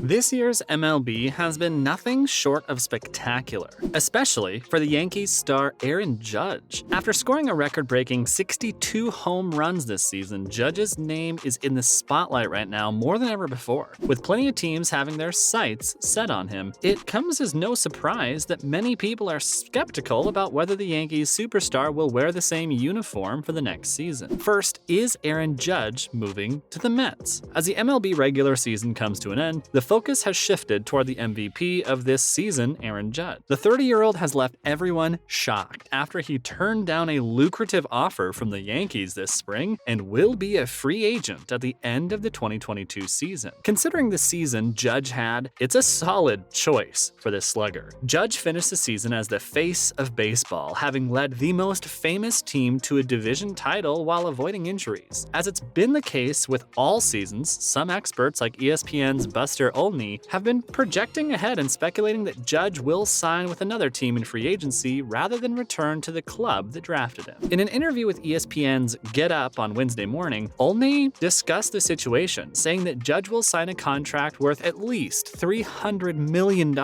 This year's MLB has been nothing short of spectacular, especially for the Yankees star Aaron Judge. After scoring a record-breaking 62 home runs this season, Judge's name is in the spotlight right now more than ever before. With plenty of teams having their sights set on him, it comes as no surprise that many people are skeptical about whether the Yankees superstar will wear the same uniform for the next season. First, is Aaron Judge moving to the Mets? As the MLB regular season comes to an end, the focus has shifted toward the MVP of this season, Aaron Judge. The 30-year-old has left everyone shocked after he turned down a lucrative offer from the Yankees this spring and will be a free agent at the end of the 2022 season. Considering the season Judge had, it's a solid choice for this slugger. Judge finished the season as the face of baseball, having led the most famous team to a division title while avoiding injuries. As it's been the case with all seasons, some experts like ESPN's Buster Olney have been projecting ahead and speculating that Judge will sign with another team in free agency rather than return to the club that drafted him. In an interview with ESPN's Get Up on Wednesday morning, Olney discussed the situation, saying that Judge will sign a contract worth at least $300 million,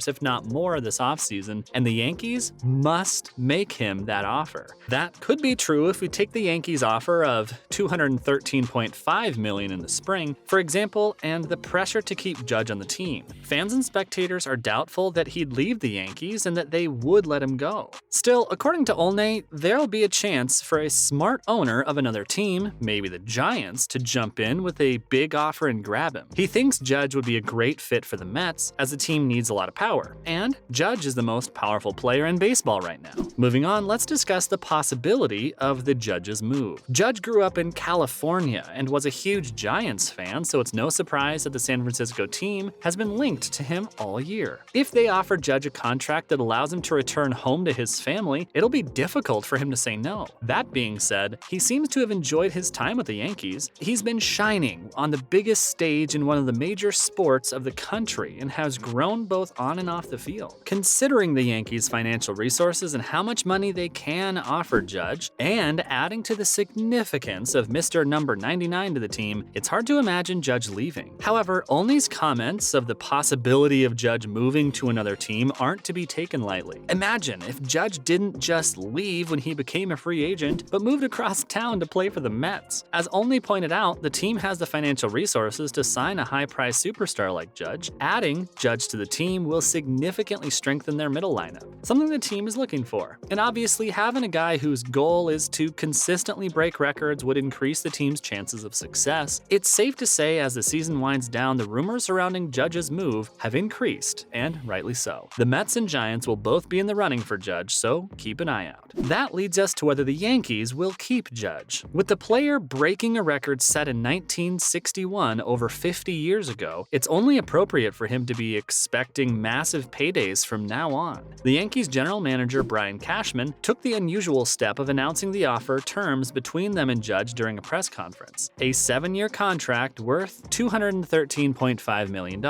if not more, this offseason, and the Yankees must make him that offer. That could be true if we take the Yankees' offer of $213.5 million in the spring, for example, and the pressure to keep Judge on the team. Fans and spectators are doubtful that he'd leave the Yankees and that they would let him go. Still, according to Olney, there'll be a chance for a smart owner of another team, maybe the Giants, to jump in with a big offer and grab him. He thinks Judge would be a great fit for the Mets, as the team needs a lot of power, and Judge is the most powerful player in baseball right now. Moving on, let's discuss the possibility of the Judge's move. Judge grew up in California and was a huge Giants fan, so it's no surprise that the San Francisco team has been linked to him all year. If they offer Judge a contract that allows him to return home to his family, it'll be difficult for him to say no. That being said, he seems to have enjoyed his time with the Yankees. He's been shining on the biggest stage in one of the major sports of the country and has grown both on and off the field. Considering the Yankees' financial resources and how much money they can offer Judge, and adding to the significance of Mr. Number 99 to the team, it's hard to imagine Judge leaving. However, Olney's comments of the possibility of Judge moving to another team aren't to be taken lightly. Imagine if Judge didn't just leave when he became a free agent, but moved across town to play for the Mets. As Olney pointed out, the team has the financial resources to sign a high-priced superstar like Judge. Adding Judge to the team will significantly strengthen their middle lineup, something the team is looking for. And obviously, having a guy whose goal is to consistently break records would increase the team's chances of success. It's safe to say as the season winds down, the rumors surrounding Judge's move have increased, and rightly so. The Mets and Giants will both be in the running for Judge, so keep an eye out. That leads us to whether the Yankees will keep Judge. With the player breaking a record set in 1961 over 50 years ago, it's only appropriate for him to be expecting massive paydays from now on. The Yankees general manager Brian Cashman took the unusual step of announcing the offer terms between them and Judge during a press conference, a 7-year contract worth $213.5 million.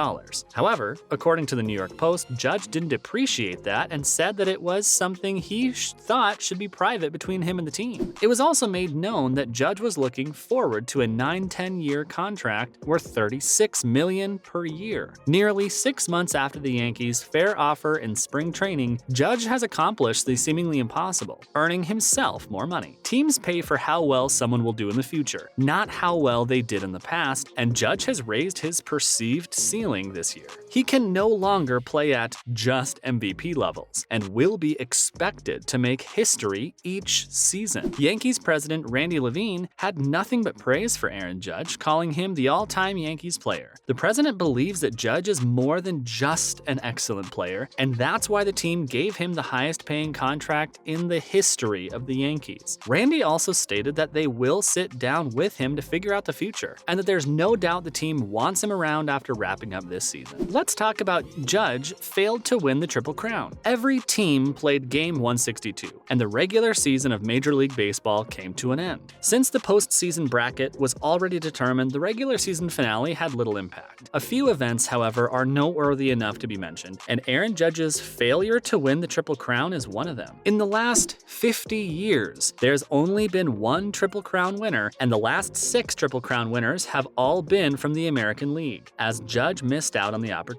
However, according to the New York Post, Judge didn't appreciate that and said that it was something he thought should be private between him and the team. It was also made known that Judge was looking forward to a 9-10-year contract worth $36 million per year. Nearly 6 months after the Yankees' fair offer in spring training, Judge has accomplished the seemingly impossible, earning himself more money. Teams pay for how well someone will do in the future, not how well they did in the past, and Judge has raised his perceived ceiling this year. He can no longer play at just MVP levels and will be expected to make history each season. Yankees president Randy Levine had nothing but praise for Aaron Judge, calling him the all-time Yankees player. The president believes that Judge is more than just an excellent player, and that's why the team gave him the highest-paying contract in the history of the Yankees. Randy also stated that they will sit down with him to figure out the future, and that there's no doubt the team wants him around after wrapping up this season. let's talk about Judge failed to win the Triple Crown. Every team played Game 162, and the regular season of Major League Baseball came to an end. Since the postseason bracket was already determined, the regular season finale had little impact. A few events, however, are noteworthy enough to be mentioned, and Aaron Judge's failure to win the Triple Crown is one of them. In the last 50 years, there's only been one Triple Crown winner, and the last 6 Triple Crown winners have all been from the American League, as Judge missed out on the opportunity.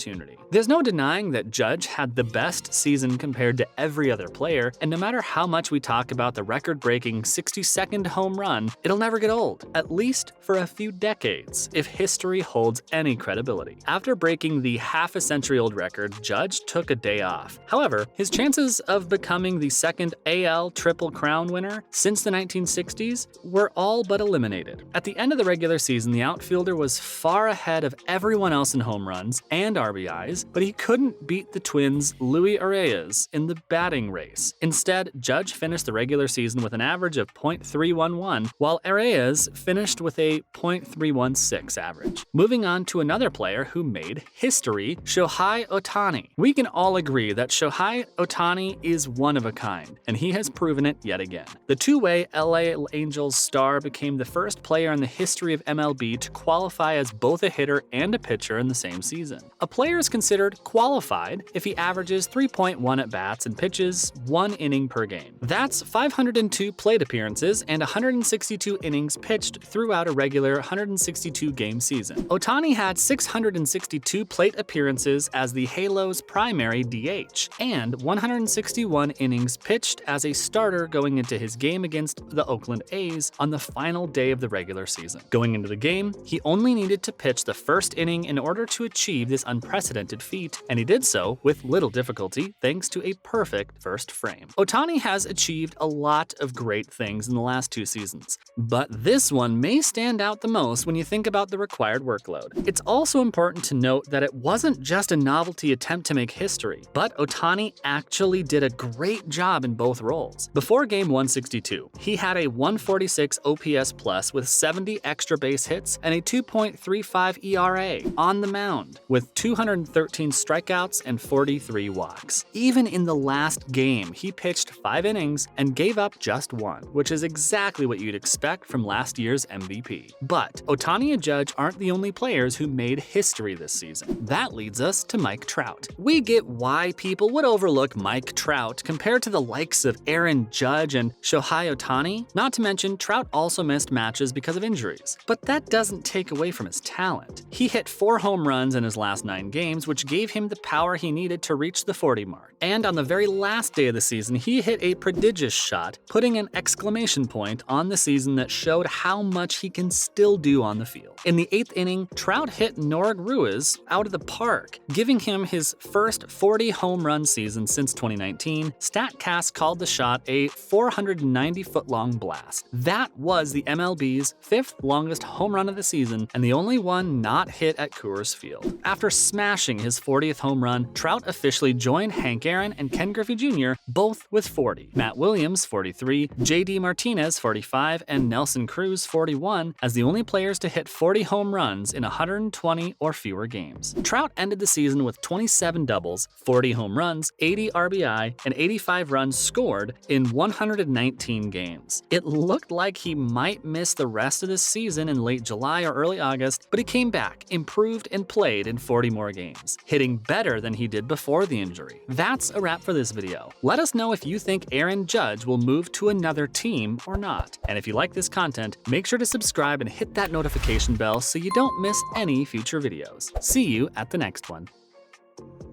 There's no denying that Judge had the best season compared to every other player, and no matter how much we talk about the record-breaking 62nd home run, it'll never get old, at least for a few decades, if history holds any credibility. After breaking the half-a-century-old record, Judge took a day off. However, his chances of becoming the second AL Triple Crown winner since the 1960s were all but eliminated. At the end of the regular season, the outfielder was far ahead of everyone else in home runs and RBIs, but he couldn't beat the Twins' Luis Arias in the batting race. Instead, Judge finished the regular season with an average of .311, while Arias finished with a .316 average. Moving on to another player who made history, Shohei Ohtani. We can all agree that Shohei Ohtani is one of a kind, and he has proven it yet again. The two-way LA Angels star became the first player in the history of MLB to qualify as both a hitter and a pitcher in the same season. A player is considered qualified if he averages 3.1 at-bats and pitches 1 inning per game. That's 502 plate appearances and 162 innings pitched throughout a regular 162-game season. Ohtani had 662 plate appearances as the Halos' primary DH, and 161 innings pitched as a starter going into his game against the Oakland A's on the final day of the regular season. Going into the game, he only needed to pitch the first inning in order to achieve this unprecedented feat, and he did so with little difficulty thanks to a perfect first frame. Ohtani has achieved a lot of great things in the last 2 seasons, but this one may stand out the most when you think about the required workload. It's also important to note that it wasn't just a novelty attempt to make history, but Ohtani actually did a great job in both roles. Before Game 162, he had a 146 OPS plus with 70 extra base hits and a 2.35 ERA on the mound, with 213 strikeouts and 43 walks. Even in the last game, he pitched 5 innings and gave up just 1, which is exactly what you'd expect from last year's MVP. But Ohtani and Judge aren't the only players who made history this season. That leads us to Mike Trout. We get why people would overlook Mike Trout compared to the likes of Aaron Judge and Shohei Ohtani. Not to mention, Trout also missed matches because of injuries. But that doesn't take away from his talent. He hit 4 home runs in his last 9 games, which gave him the power he needed to reach the 40 mark. And on the very last day of the season, he hit a prodigious shot, putting an exclamation point on the season that showed how much he can still do on the field. In the 8th inning, Trout hit Norg Ruiz out of the park, giving him his first 40 home run season since 2019. StatCast called the shot a 490-foot-long blast. That was the MLB's 5th longest home run of the season and the only one not hit at Coors Field. After smashing his 40th home run, Trout officially joined Hank Aaron and Ken Griffey Jr., both with 40, Matt Williams 43, JD Martinez 45, and Nelson Cruz 41 as the only players to hit 40 home runs in 120 or fewer games. Trout ended the season with 27 doubles, 40 home runs, 80 RBI, and 85 runs scored in 119 games. It looked like he might miss the rest of the season in late July or early August, but he came back, improved, and played in 40 more games, hitting better than he did before the injury. That's a wrap for this video. Let us know if you think Aaron Judge will move to another team or not. And if you like this content, make sure to subscribe and hit that notification bell so you don't miss any future videos. See you at the next one.